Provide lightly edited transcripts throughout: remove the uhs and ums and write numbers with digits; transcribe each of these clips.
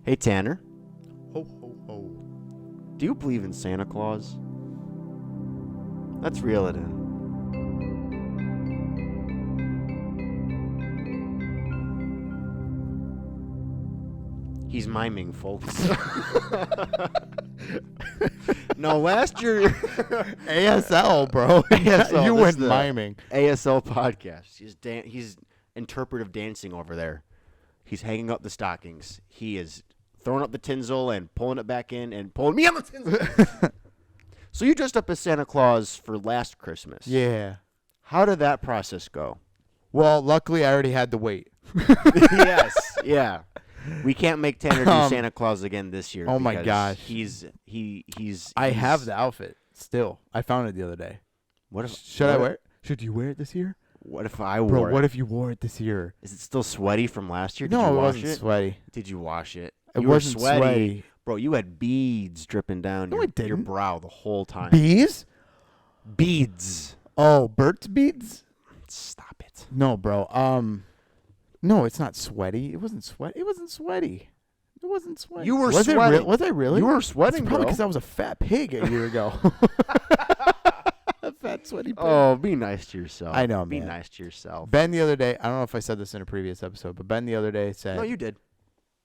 Hey, Tanner. Ho, ho, ho. Do you believe in Santa Claus? Let's reel it in. He's miming, folks. No, last year... ASL, bro. ASL, You this went is the miming. ASL podcast. He's interpretive dancing over there. He's hanging up the stockings. He is throwing up the tinsel and pulling it back in and pulling me on the tinsel. So you dressed up as Santa Claus for last Christmas. Yeah. How did that process go? Well, luckily I already had to wait. Yes. Yeah. We can't make Tanner do Santa Claus again this year. Oh my gosh. He's I have the outfit still. I found it the other day. What if Should I wear it? Should you wear it this year? What if I wore Bro, it? what if you wore it this year? Is it still sweaty from last year? Did No, you it wash wasn't sweaty. Did you wash it? It You were wasn't sweaty. Bro, you had beads dripping down No, I your didn't. brow the whole time. Bees? Beads. Oh, Burt's beads? Stop it. No, bro. No, it's not sweaty. It wasn't sweaty. It wasn't sweaty. It wasn't sweaty. You were was sweating. Was I really? You were sweating, It's probably bro. because I was a fat pig a year ago. A fat, sweaty pig. Oh, be nice to yourself. I know, Be man. nice to yourself. Ben the other day, I don't know if I said this in a previous episode, but Ben the other day said. No, you did.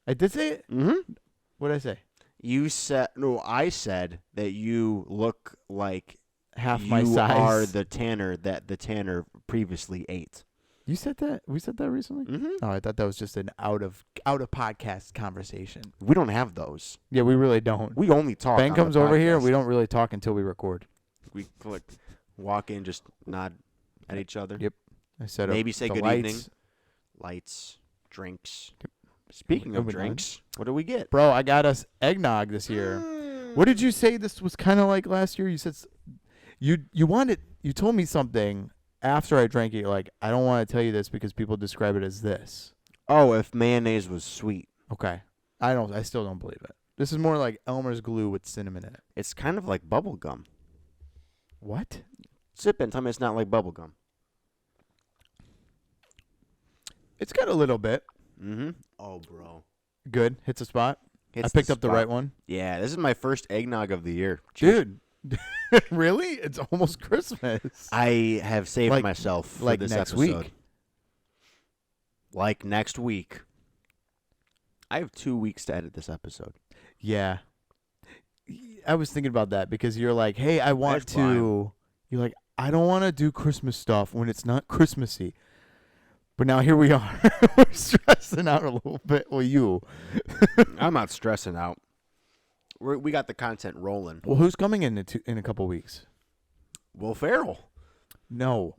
I did say it? Mm-hmm. What did I say? You said, no, I said that you look like Half my size. You are the Tanner that the Tanner previously ate. You said that? We said that recently? Mm-hmm. Oh, I thought that was just an out of podcast conversation. We don't have those. Yeah, we really don't. We only talk. Ben on comes the over here. podcast. We don't really talk until we record. We click, walk in, just nod at each other. Yep. I said Maybe say the good lights. evening. Lights, drinks. Speaking Oh, of we drinks, what do we get? Bro, I got us eggnog this year. What did you say this was kind of like last year? You said you told me something after I drank it. You're like, I don't want to tell you this because people describe it as this. Oh, if mayonnaise was sweet. Okay. I still don't believe it. This is more like Elmer's glue with cinnamon in it. It's kind of like bubble gum. What? Sip it and tell me it's not like bubble gum. It's got a little bit. Mm-hmm. Oh, bro. Good. Hits a spot. Hits I picked the up the spot. right one. Yeah, this is my first eggnog of the year. Cheers. Dude. Really? It's almost Christmas. I have saved Like- myself for like this next episode. week. Like next week. I have 2 weeks to edit this episode. Yeah. I was thinking about that because you're like, hey, I want That's to. You're like, I don't want to do Christmas stuff when it's not Christmassy. But now here we are. We're stressing out a little bit. Well, you. I'm not stressing out. We got the content rolling. Well, who's coming in a couple weeks? Will Ferrell. No.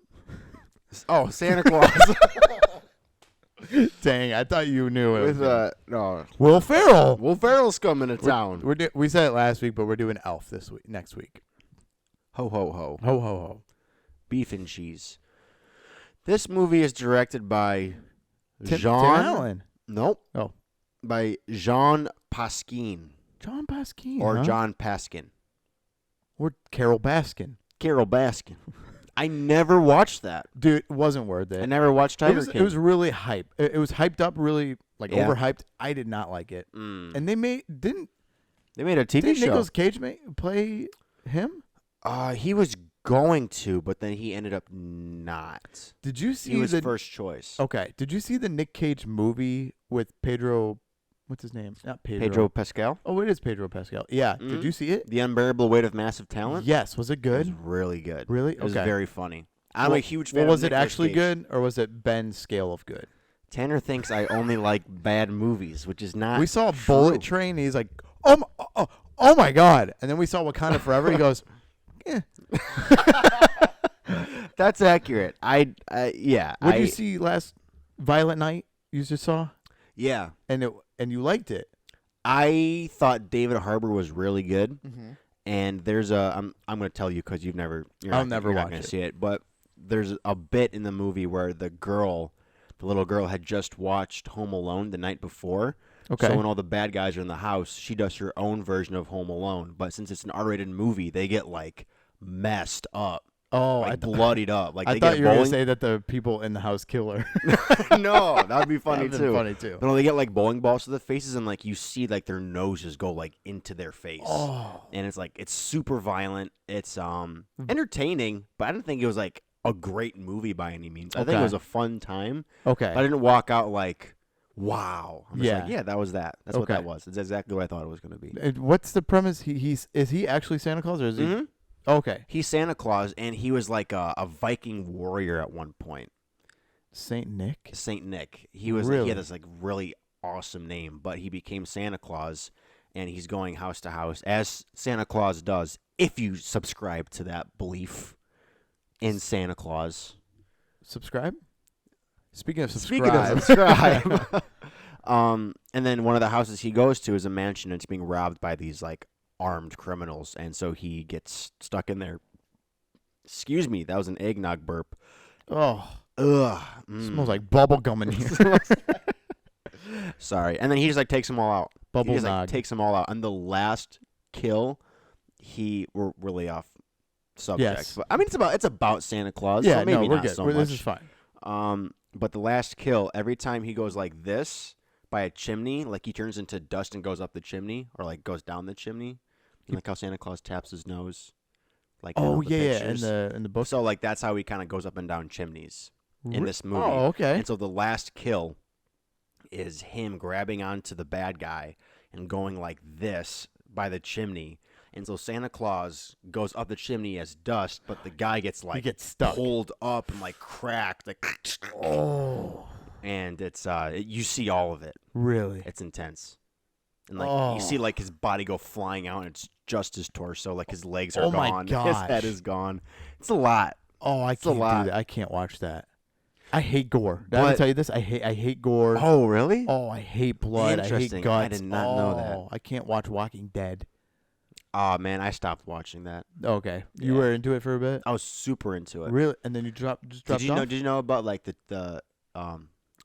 Oh, Santa Claus. Dang, I thought you knew it. No. Will Ferrell. Will Ferrell's coming to town. We said it last week, but we're doing Elf next week. Ho, ho, ho. Ho, ho, ho. Beef and cheese. This movie is directed by Tim Jean. Allen. Nope. Oh. By Jean Paskin. John Baskin. Or huh? John Paskin. Or Carol Baskin. Carol Baskin. I never watched that. Dude, it wasn't worth it. I never watched Tiger It King. was really hype. It was hyped up, really Yeah. overhyped. I did not like it. And they didn't They made a TV show. Nicolas Cage play him? He was going to, but then he ended up not. Did you see He was the first choice. Okay? Did you see the Nick Cage movie with Pedro? What's his name? Not Pedro. Pedro Pascal. Oh, it is Pedro Pascal. Yeah. Mhm. Did you see it? The Unbearable Weight of Massive Talent. Yes. Was it good? It was really good. Really? It was Okay. very funny. I'm Well- a huge fan. Well, was of it Nicolas actually Cage. good, or was it Ben's scale of good? Tanner thinks I only like bad movies, which is not. We saw true. Bullet Train. And he's like, oh my god! And then we saw Wakanda Forever. He goes, yeah. That's accurate. Yeah. What did you see last Violent Night? You just saw, Yeah. and you liked it. I thought David Harbour was really good, and there's I'm going to tell you because you've never. I'll never you're not watch gonna it. see it, but there's a bit in the movie where the little girl, had just watched Home Alone the night before. Okay. So when all the bad guys are in the house, she does her own version of Home Alone. But since it's an R-rated movie, they get like messed up. Oh, like bloodied up. Like I they thought get you were gonna bowling. say that the people in the house kill her. No, that would be funny That'd been too. funny too. But no, they get like bowling balls to the faces, and like you see like their noses go like into their face. Oh, And it's like it's super violent. It's entertaining, but I didn't think it was like a great movie by any means. I think it Okay. was a fun time. okay. But I didn't walk out like, wow. I'm just like, Yeah. yeah, that was that. That's what Okay. that was. It's exactly what I thought it was going to be. What's the premise? Is he actually Santa Claus or is he? Mhm. Okay. He's Santa Claus, and he was like a Viking warrior at one point. Saint Nick. Saint Nick. He was. Really? He had this like really awesome name, but he became Santa Claus, and he's going house to house as Santa Claus does. If you subscribe to that belief in Santa Claus. Subscribe. Speaking of Speaking subscribe. of subscribe. And then one of the houses he goes to is a mansion, and it's being robbed by these like armed criminals, and so he gets stuck in there. Excuse me, that was an eggnog burp. Oh, Ugh. smells like bubble gum in here. Sorry. And then he just like takes them all out. Bubble he just like nog. takes them all out. And the last kill, we're really off subject. Yes. But I mean it's about Santa Claus. Yeah, so maybe no, we're not good. so This much. is fine. But the last kill, every time he goes like this by a chimney, like he turns into dust and goes up the chimney, or like goes down the chimney. You like how Santa Claus taps his nose, like in all Oh the yeah, yeah, pictures? in the book. So like that's how he kind of goes up and down chimneys in this movie. Oh, okay. And so the last kill is him grabbing onto the bad guy and going like this by the chimney. And so Santa Claus goes up the chimney as dust, but the guy gets like gets stuck. pulled up and like cracked, like Oh, and it's you see all of it. really? It's intense. And like you see Oh. like his body go flying out, and it's just his torso, like his legs are Oh my gone, his gosh. head is gone. It's a lot. Oh, I a can't lot. do that. I can't watch that. I hate gore. Did I But- ever tell you this? I hate gore. Oh, really? Oh, I hate blood. I hate Interesting. guts. I did not know that. Oh, I can't watch Walking Dead. Oh man, I stopped watching that. Okay, you Yeah. were into it for a bit. I was super into it. Really? And then you dropped Did off? you know about like the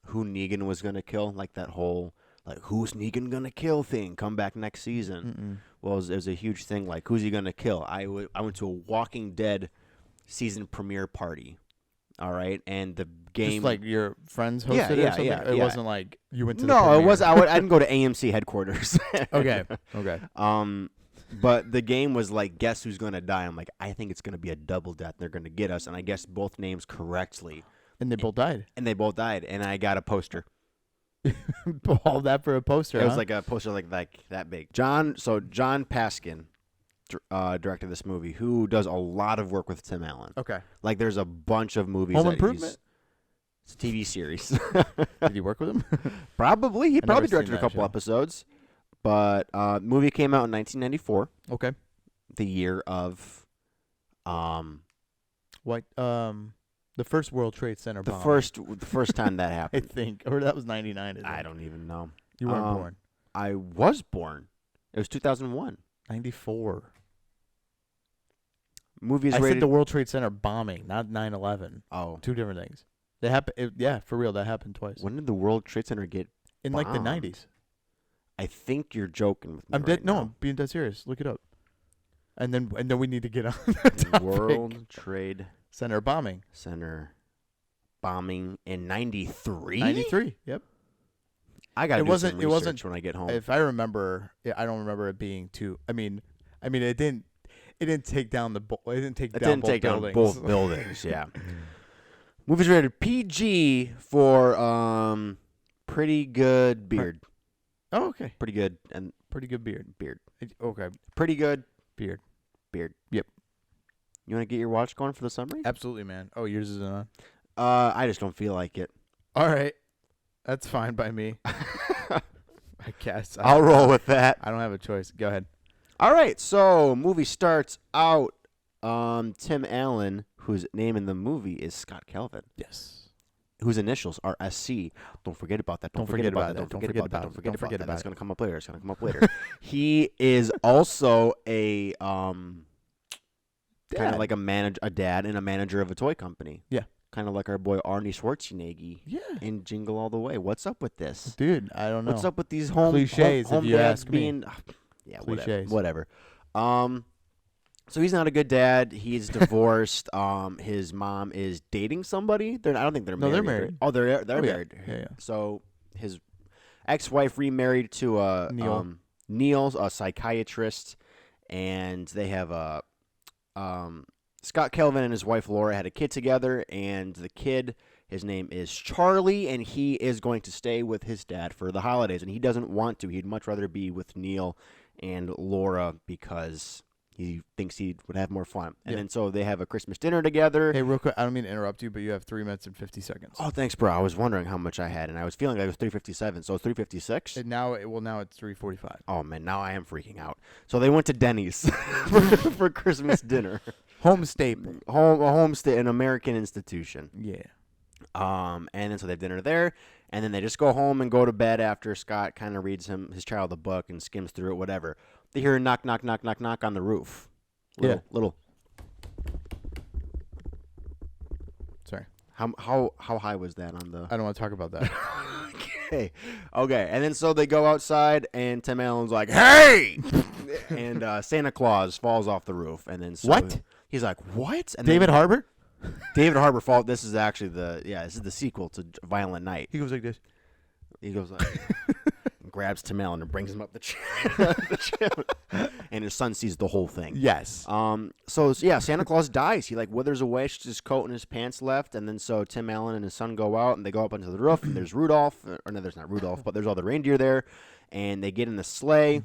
who Negan was gonna kill, like that whole like who's Negan gonna kill thing come back next season? Well, it was a huge thing. Like who's he gonna kill? I went to a Walking Dead season premiere party. All right, and the game Just like your friends hosted Yeah, it or yeah, something? yeah, It yeah. wasn't like you went to the no, it premiere. was I didn't go to AMC headquarters. Okay. Okay. But the game was like, guess who's gonna die? I'm like, I think it's gonna be a double death. They're gonna get us, and I guessed both names correctly, And they both died. and they both died. And I got a poster. All that for a poster. It was huh? like a poster like that big. John Paskin directed this movie, who does a lot of work with Tim Allen. Okay. Like there's a bunch of movies. Home that Improvement? It's a TV series. Did you work with him? Probably. He I've probably never directed seen a that couple show. episodes. But movie came out in 1994, Okay. the year of What? The first World Trade Center the bomb. first time that I happened. think, or that was 99. I don't even know. You weren't born. I was born. It was 2001. 94. Movies I rated. said the World Trade Center bombing, not 9/11. Oh, Two different things. They happen. Yeah, for real, that happened twice. when did the World Trade Center get? In like the bombed? 90s. I think you're joking with me. I'm right dead. No, now. I'm being dead serious. Look it up. And then we need to get on the topic. World Trade Center bombing. Center bombing in 93. 93. Yep. I gotta It do wasn't- some it research wasn't- when I get home. If I remember, I don't remember it being too. I mean, it didn't. It didn't take down the. It didn't take It down didn't both take down buildings. both buildings. Yeah. Movies rated PG for pretty good beard. Oh, okay. Pretty good and Pretty good beard. beard. Okay. Pretty good Beard. beard. Yep. You want to get your watch going for the summary? Absolutely, man. Oh, yours isn't on. I just don't feel like it. All right. That's fine by me. I guess. I'll roll with that. I don't have a choice. Go ahead. All right, so movie starts out. Tim Allen, whose name in the movie is Scott Calvin, Yes. whose initials are SC. Don't forget about that. Don't forget about that. Don't forget about that. Don't forget about that. That's gonna come up later. It's gonna come up later. He is also a kind Dad. of like a dad and a manager of a toy company. Yeah. Kind of like our boy Arnie Schwarzenegger Yeah. in Jingle All the Way. What's up with this? Dude, I don't know. What's up with these home Cliches, home if you dads ask me. being? Yeah, Cliches. whatever. So he's not a good dad. He's divorced. His mom is dating somebody. I don't think they're married. No, they're married. Oh, they're Oh, yeah. married. Yeah. So his ex-wife remarried to Neil, a psychiatrist, and they have Scott Kelvin and his wife Laura had a kid together, and the kid, his name is Charlie, and he is going to stay with his dad for the holidays, and he doesn't want to. He'd much rather be with Neil and Laura because he thinks he would have more fun. And then so they have a Christmas dinner together. Hey, real quick, I don't mean to interrupt you, but you have 3 minutes and 50 seconds. Oh, thanks, bro. I was wondering how much I had, and I was feeling like it was 3:57. So it's 3:56. And now it's 3:45. Oh man, now I am freaking out. So they went to Denny's for Christmas dinner. Home staple. An American institution. Yeah. And then so they have dinner there, and then they just go home and go to bed after Scott kind of reads his child a book and skims through it, whatever. They hear a knock, knock, knock, knock, knock on the roof. Little. Sorry. How high was that on the? I don't want to talk about that. Okay. And then so they go outside, and Tim Allen's like, "Hey!" and Santa Claus falls off the roof, and then so What? He's like, "What?" And David Harbour? David Harbour fall. This is actually this is the sequel to Violent Night. He goes like this. He goes like, grabs Tim Allen and brings him up the chimney, and his son sees the whole thing. Yes. So Santa Claus dies. He like withers away, it's just his coat and his pants left, and then so Tim Allen and his son go out and they go up onto the roof, and there's Rudolph, or no, there's not Rudolph, but there's all the reindeer there, and they get in the sleigh.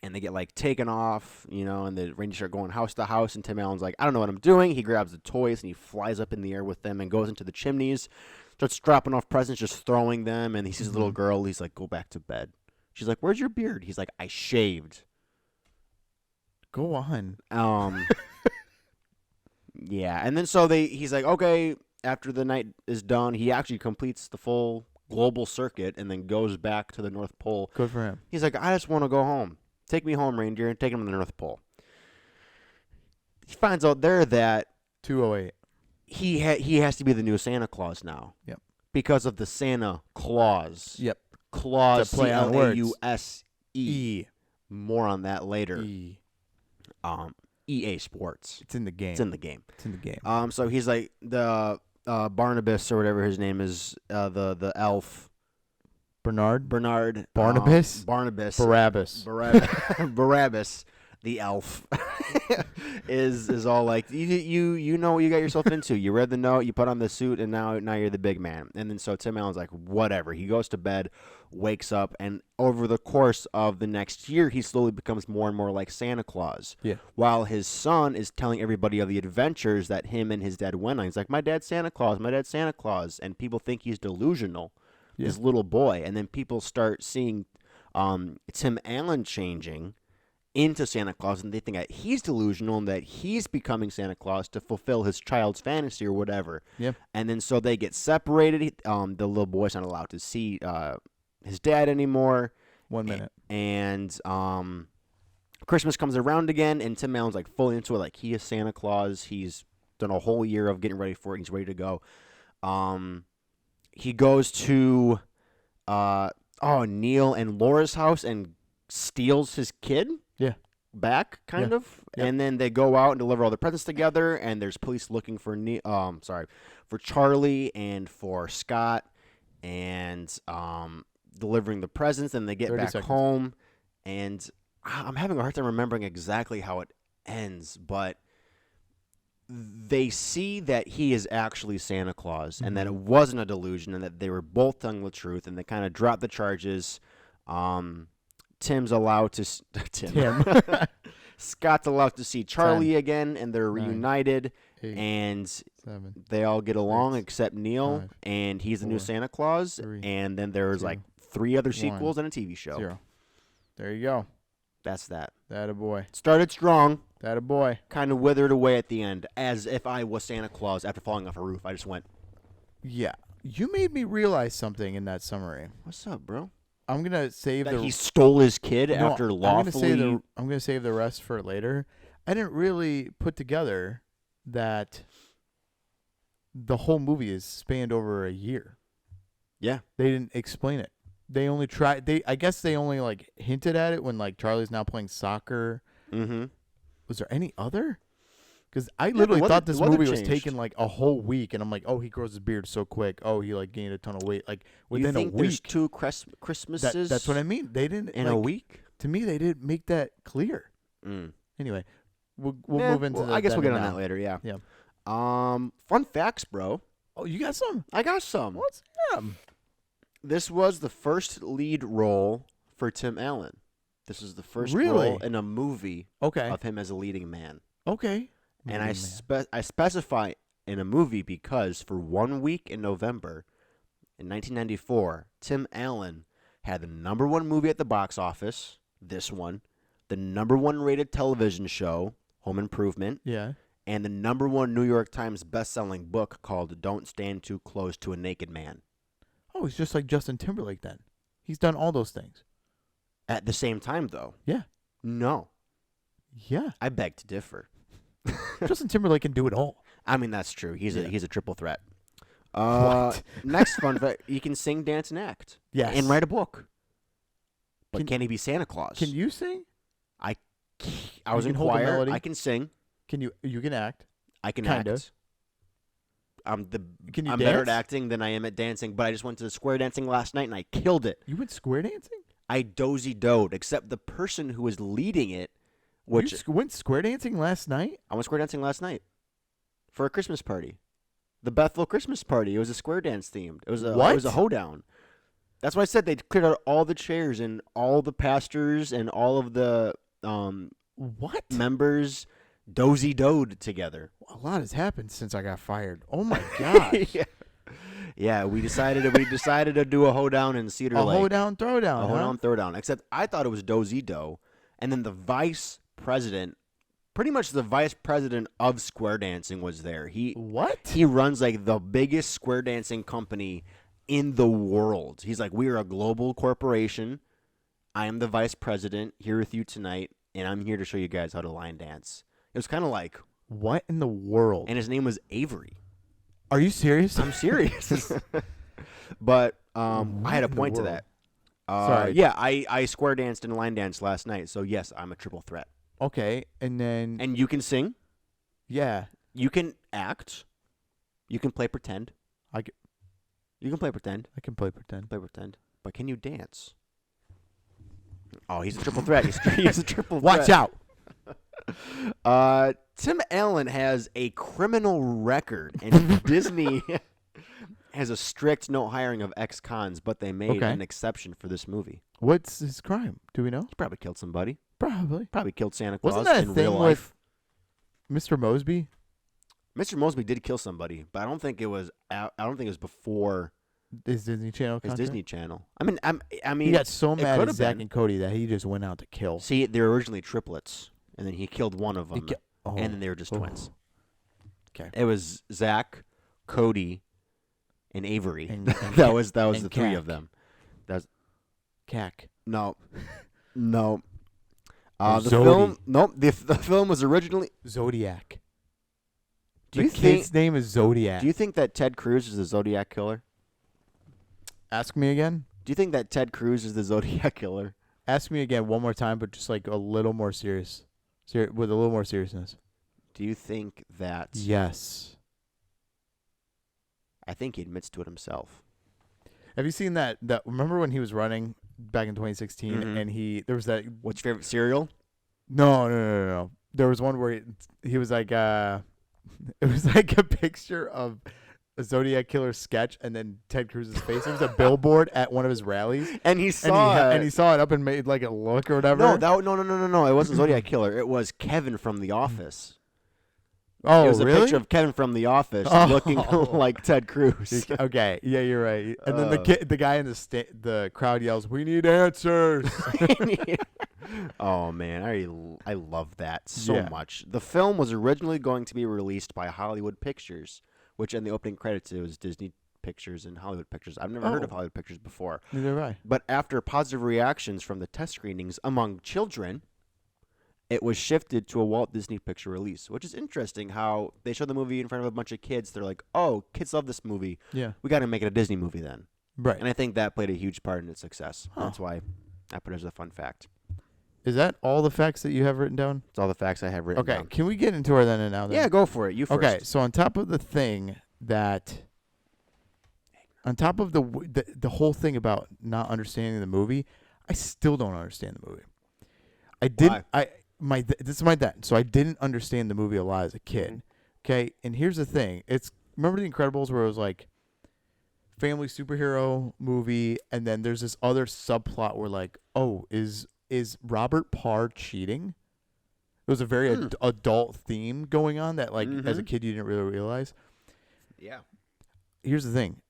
And they get, like, taken off, and the reindeer start going house to house. And Tim Allen's like, I don't know what I'm doing. He grabs the toys, and he flies up in the air with them and goes into the chimneys, starts dropping off presents, just throwing them. And he sees a little girl. He's like, go back to bed. She's like, where's your beard? He's like, I shaved. Go on. Yeah. And then so he's like, okay, after the night is done, he actually completes the full global circuit and then goes back to the North Pole. Good for him. He's like, I just want to go home. Take me home, reindeer, and take him to the North Pole. He finds out there that 208. he has to be the new Santa Claus now. Yep. Because of the Santa Claus. Yep. Claus, To play on words. C-L-A-U-S-E. More on that later. E. EA Sports. It's in the game. It's in the game. It's in the game. So he's like the Barnabas or whatever his name is, the elf. Bernard. Barnabas. Barabbas. Barabbas, the elf, is all like, you know what you got yourself into. You read the note, you put on the suit, and now you're the big man. And then so Tim Allen's like, whatever. He goes to bed, wakes up, and over the course of the next year, he slowly becomes more and more like Santa Claus. Yeah. While his son is telling everybody of the adventures that him and his dad went on. He's like, my dad's Santa Claus, and people think he's delusional. Yeah. This little boy, and then people start seeing Tim Allen changing into Santa Claus, and they think that he's delusional and that he's becoming Santa Claus to fulfill his child's fantasy or whatever. Yep. And then so they get separated. The little boy's not allowed to see his dad anymore. 1 minute. And Christmas comes around again, and Tim Allen's like fully into it. Like, he is Santa Claus. He's done a whole year of getting ready for it. He's ready to go. He goes to Neil and Laura's house and steals his kid. Yeah. Back, kind of. Yeah. And then they go out and deliver all the presents together, and there's police looking for for Charlie and for Scott, and delivering the presents, and they get 30 back seconds. home, and I'm having a hard time remembering exactly how it ends, but they see that he is actually Santa Claus and that it wasn't a delusion and that they were both telling the truth, and they kind of drop the charges. Tim's allowed to Tim. Scott's allowed to see Charlie 10, again, and they're 9, reunited, 8, and 7. they all get along 6, except Neil, 5, and he's the new 4, Santa Claus. 3, And then there's 2, like 3 other 1, sequels and a TV show. 0. There you go. That's that. That a boy. Started strong, That a boy. kind of withered away at the end, as if I was Santa Claus after falling off a roof. I just went, Yeah. You made me realize something in that summary. "What's up, bro?" I'm gonna save That the. he stole his kid No, after lawfully. I'm gonna save the rest for later. I didn't really put together that the whole movie is spanned over a year. Yeah. They didn't explain it. They only tried. I guess they only like hinted at it when like Charlie's now playing soccer. Mm-hmm. Was there any other? Because I the literally weather- thought this the weather movie was changed. taking like a whole week, and I'm like, oh, he grows his beard so quick. Oh, he like gained a ton of weight. Like You within think a there's week. two Christmases? That's what I mean. They didn't in like, a week. To me, they didn't make that clear. Mm. Anyway, we'll Yeah, move into. well, the I guess we'll then get on and that now. later. Yeah. Yeah. Fun facts, bro. Oh, you got some? I got some. What's them? This was the first lead role for Tim Allen. This is the first Really? role in a movie Okay. of him as a leading man. Okay. And Leading man. I specify in a movie because for 1 week in November in 1994, Tim Allen had the #1 movie at the box office, this one, the #1 rated television show, Home Improvement, Yeah. and the #1 New York Times best-selling book called Don't Stand Too Close to a Naked Man. Oh, he's just like Justin Timberlake then. He's done all those things. At the same time, though, Yeah. no, Yeah. I beg to differ. Justin Timberlake can do it all. I mean, that's true. He's Yeah. a triple threat. What? Next fun fact: he can sing, dance, and act. Yes. And write a book. But Can- can he be Santa Claus? Can you sing? I was you in can hold a choir. melody? I can sing. Can you? You can act. I can Kinda. act. I'm Can you I'm better at dance? acting than I am at dancing. But I just went to the square dancing last night and I killed it. You went square dancing? I dozy-doed. Except the person who was leading it, which You went square dancing last night? I went square dancing last night for a Christmas party, the Bethel Christmas party. It was a square dance themed. It was a What? It was a hoedown. That's why I said they cleared out all the chairs and all the pastors and all of the What? members dozy-doed together. A lot has happened since I got fired. Oh my gosh. Yeah, we decided to do a hoedown in Cedar A Lake. hoedown, throwdown. A huh? hoedown, throwdown. Except I thought it was dozy-do, and then the vice president, pretty much the vice president of square dancing, was there. What? He runs like the biggest square dancing company in the world. He's like, we are a global corporation. I am the vice president here with you tonight, and I'm here to show you guys how to line dance. It was kind of like, What in the world? and his name was Avery. Are you serious? I'm serious. But I had a in the point to world? that. Sorry. Yeah, I square danced and line danced last night. So yes, I'm a triple threat. Okay, and then And you can sing, yeah, you can act, you can play pretend. I c- You can play pretend. I can play pretend. But can you dance? Oh, he's a triple threat. He's a triple Watch threat. out. Tim Allen has a criminal record, and Disney has a strict no hiring of ex-cons, but they made Okay. an exception for this movie. What's his crime? Do we know? He probably killed somebody. Probably. Probably killed Santa Claus Wasn't that a in thing real life. with Mr. Mosby? Mr. Mosby did kill somebody, but I don't think it was. I don't think it was before His Disney Channel his content? Disney Channel. I mean, He got so it mad could at have Zach been. and Cody that he just went out to kill. See, they're originally triplets, and then he killed one of He them, ki- oh, and then they were just oh. twins. 'Kay. It was Zach, Cody, and Avery. And that was and the three of Cack. them. Cack. No. The Zodi. film. Nope. The film was originally. Zodiac. Do The you kid's think? name is Zodiac. Do you think that Ted Cruz is the Zodiac killer? Ask me again? Do you think that Ted Cruz is the Zodiac killer? Ask me again one more time, but just like a little more serious. With a little more seriousness. Do you think that? Yes. I think he admits to it himself. Have you seen that? Remember when he was running back in 2016 Mhm. and there was that. What's your favorite cereal? No. There was one where he was like, it was like a picture of a Zodiac killer sketch and then Ted Cruz's face. It was a billboard at one of his rallies. And he saw And he saw it up and made like a look or whatever. No. It wasn't Zodiac killer. It was Kevin from The Office. Oh, It was a really? picture of Kevin from The Office Oh. looking like Ted Cruz. Okay, yeah, you're right. And then Uh. the guy in the crowd yells, "We need answers!" Oh man, I love that so Yeah. much. The film was originally going to be released by Hollywood Pictures, which in the opening credits it was Disney Pictures and Hollywood Pictures. I've never heard of Oh. Hollywood Pictures before. Neither have I. But after positive reactions from the test screenings among children, it was shifted to a Walt Disney Picture release, which is interesting how they show the movie in front of a bunch of kids. They're like, oh, kids love this movie. Yeah, We got to make it a Disney movie then. right. And I think that played a huge part in its success. Huh. That's why I put it as a fun fact. Is that all the facts that you have written down? It's all the facts I have written down. Okay, can we get into our then and now? Then? Yeah, go for it. You first. Okay, so on top of the thing that, on top of the whole thing about not understanding the movie, I still don't understand the movie. I didn't. Why? This is my dad. So I didn't understand the movie a lot as a kid. Mm-hmm. Okay, and here's the thing. Remember The Incredibles where it was like family superhero movie, and then there's this other subplot where like, oh, is Robert Parr cheating? It was a very adult theme going on that like as a kid you didn't really realize. Yeah. Here's the thing.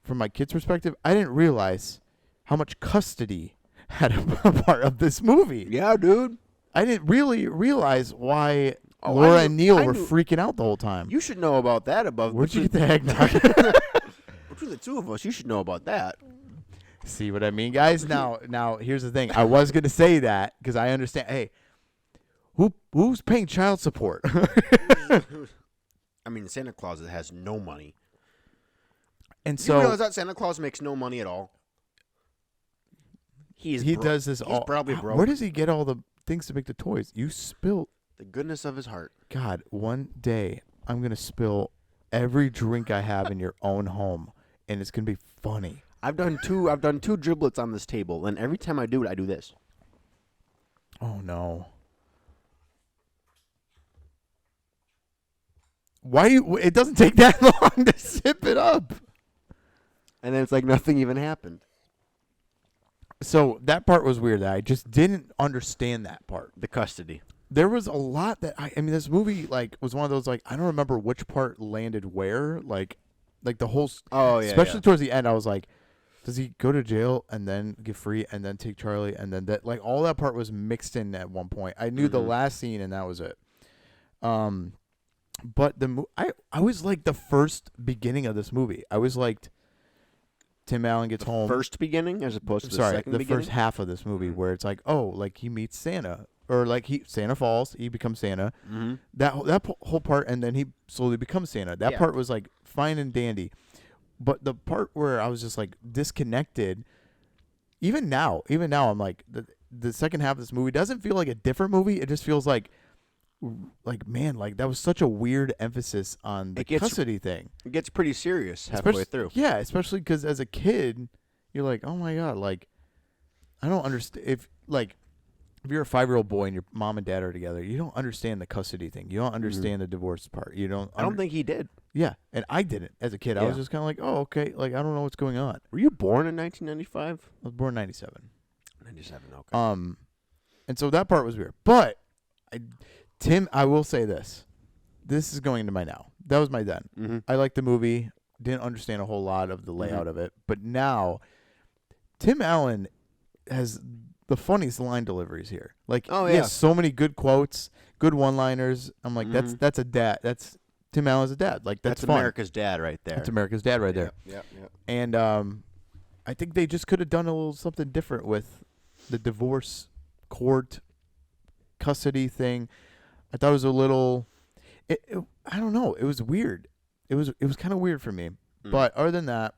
From my kid's perspective, I didn't realize how much custody had a part of this movie. Yeah, dude. I didn't really realize why Laura and Neil were freaking out the whole time. You should know about that. Where'd you get the eggnog? Between the two of us, you should know about that. See what I mean, guys? Now, here's the thing. I was going to say that because I understand. Hey, who's paying child support? I mean, Santa Claus has no money. And so, you realize that Santa Claus makes no money at all? He does this he's all. Probably broke. Where does he get all the things to make the toys? You spill. The goodness of his heart. God, one day I'm going to spill every drink I have in your own home, and it's going to be funny. I've done two driblets on this table, and every time I do it, I do this. Oh no! Why it doesn't take that long to sip it up, and then it's like nothing even happened. So that part was weird. That I just didn't understand that part. The custody. There was a lot that I mean, this movie like was one of those like I don't remember which part landed where. Like the whole. Oh yeah. Especially towards the end, I was like, does he go to jail and then get free and then take Charlie and then that like all that part was mixed in at one point. I knew the last scene and that was it. But I was like the first beginning of this movie. I was like Tim Allen gets home. First beginning as opposed to the second beginning? First half of this movie where it's like, oh, like he meets Santa. Or like Santa falls, he becomes Santa. Mm-hmm. That whole part, and then he slowly becomes Santa. That part was like fine and dandy. But the part where I was just like disconnected, even now I'm like the second half of this movie doesn't feel like a different movie. It just feels like man, like that was such a weird emphasis on the custody thing. It gets pretty serious halfway through. Yeah, especially because as a kid, you're like, oh my god, like I don't understand if you're a 5-year-old boy and your mom and dad are together, you don't understand the custody thing. You don't understand the divorce part. You don't. I don't think he did. Yeah, and I didn't as a kid. I was just kind of like, oh, okay. Like I don't know what's going on. Were you born in 1995? I was born in 97. 97. Okay. And so that part was weird. But Tim, I will say this. This is going into my now. That was my then. Mm-hmm. I liked the movie. Didn't understand a whole lot of the layout of it. But now, Tim Allen has the funniest line deliveries here. Like, he has so many good quotes, good one-liners. I'm like, that's a dad. That's Tim Allen's a dad. Like, that's fun. America's dad right there. That's America's dad right there. Yeah. And I think they just could have done a little something different with the divorce court custody thing. I thought it was a little. I don't know. It was weird. It was kind of weird for me. But other than that,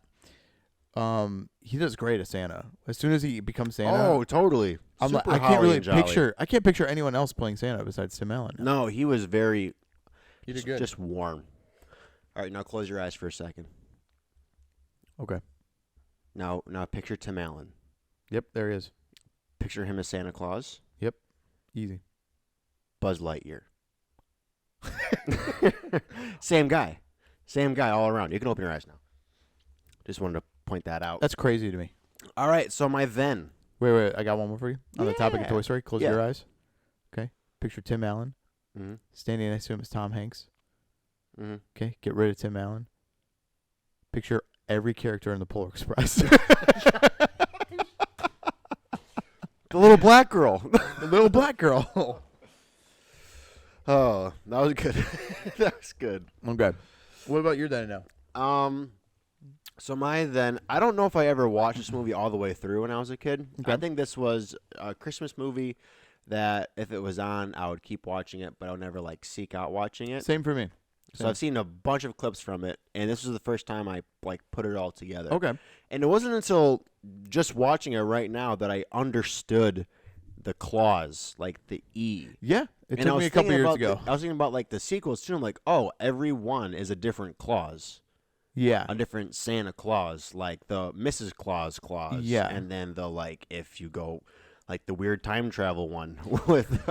he does great as Santa. As soon as he becomes Santa, oh, totally. I'm like, I can't really picture. I can't picture anyone else playing Santa besides Tim Allen. No, he was very. He did good. Just warm. All right, now close your eyes for a second. Okay. Now picture Tim Allen. Yep, there he is. Picture him as Santa Claus. Yep, easy. Buzz Lightyear. Same guy all around. You can open your eyes now. Just wanted to point that out. That's crazy to me. All right, so my then. Wait, I got one more for you. On the topic of Toy Story, close your eyes. Okay, picture Tim Allen. Mm-hmm. Standing next to him is Tom Hanks. Mm-hmm. Okay, get rid of Tim Allen. Picture every character in the Polar Express. The little black girl. The little black girl. Oh, that was good. That was good. Okay. What about your then and now? So my then, I don't know if I ever watched this movie all the way through when I was a kid. Okay. I think this was a Christmas movie that if it was on, I would keep watching it, but I would never seek out watching it. Same for me. So I've seen a bunch of clips from it, and this was the first time I put it all together. Okay. And it wasn't until just watching it right now that I understood the claws, like the E. Yeah, it And I took was me a couple thinking years about ago. I was thinking about like the sequels too. I'm like, oh, every one is a different Claus, Yeah, a different Santa Claus, like the Mrs. Claus Claus. Yeah. And then the like, if you go, like the weird time travel one with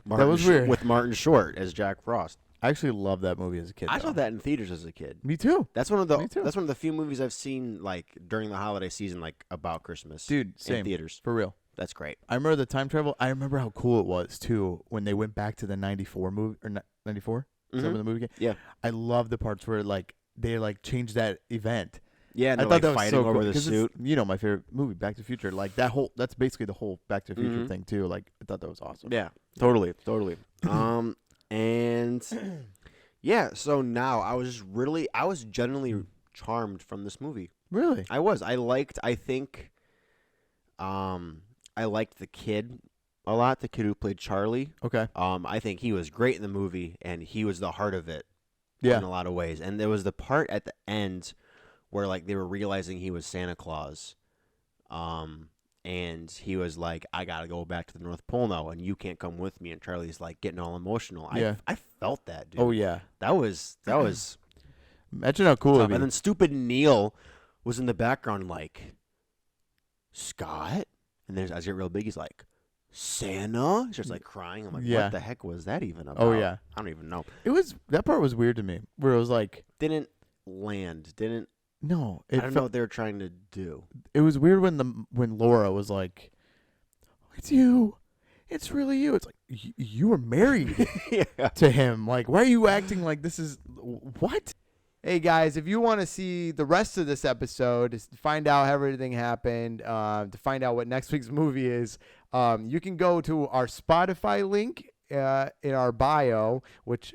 Martin was weird. with Martin Short as Jack Frost. I actually loved that movie as a kid. I though. saw that in theaters as a kid. Me too, That's one of the Me too. that's one of the few movies I've seen like during the holiday season, like about Christmas. dude. Same in theaters. for real. That's great. I remember the time travel. I remember how cool it was too when they went back to the '94 movie or '94. Is that when the movie came? Yeah. I love the parts where like they like changed that event. Yeah, and I they're, thought like that was fighting so over cool the 'cause suit. it's, my favorite movie, Back to the Future. Like that's basically the whole Back to the Future thing too. Like I thought that was awesome. Yeah, totally. And yeah, so now I was genuinely charmed from this movie. Really? I liked the kid a lot, the kid who played Charlie. Okay. I think he was great in the movie, and he was the heart of it Yeah. in a lot of ways. And there was the part at the end where like they were realizing he was Santa Claus. And he was like, I gotta go back to the North Pole now, and you can't come with me. And Charlie's like getting all emotional. Yeah. I felt that, dude. Oh yeah. That was Imagine how cool tough. it'd be. And then stupid Neil was in the background like, Scott? And then as I get real big, he's like, Santa? He's just like crying. I'm like, Yeah. what the heck was that even about? Oh yeah. I don't even know. That part was weird to me, where it was like, Didn't land. no, I don't know what they were trying to do. It was weird when Laura was like, "It's you, it's really you." It's like you were married Yeah. to him. Like, why are you acting like this is what? Hey guys, if you want to see the rest of this episode, to find out how everything happened, to find out what next week's movie is, you can go to our Spotify link in our bio, which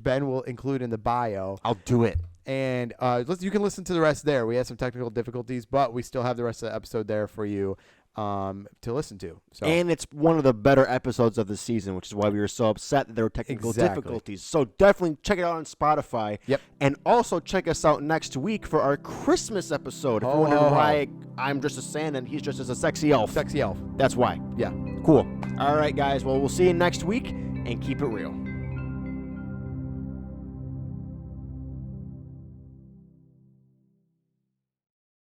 Ben will include in the bio. I'll do it. And you can listen to the rest there. We had some technical difficulties, but we still have the rest of the episode there for you to listen to. So And it's one of the better episodes of the season, which is why we were so upset that there were technical Exactly. difficulties. So definitely check it out on Spotify. Yep. And also check us out next week for our Christmas episode. If Ho, you're wondering ho, ho. why I'm dressed as Santa and he's dressed as a sexy elf. Sexy Elf. That's why. Yeah. Cool. All right, guys. Well, we'll see you next week, and keep it real.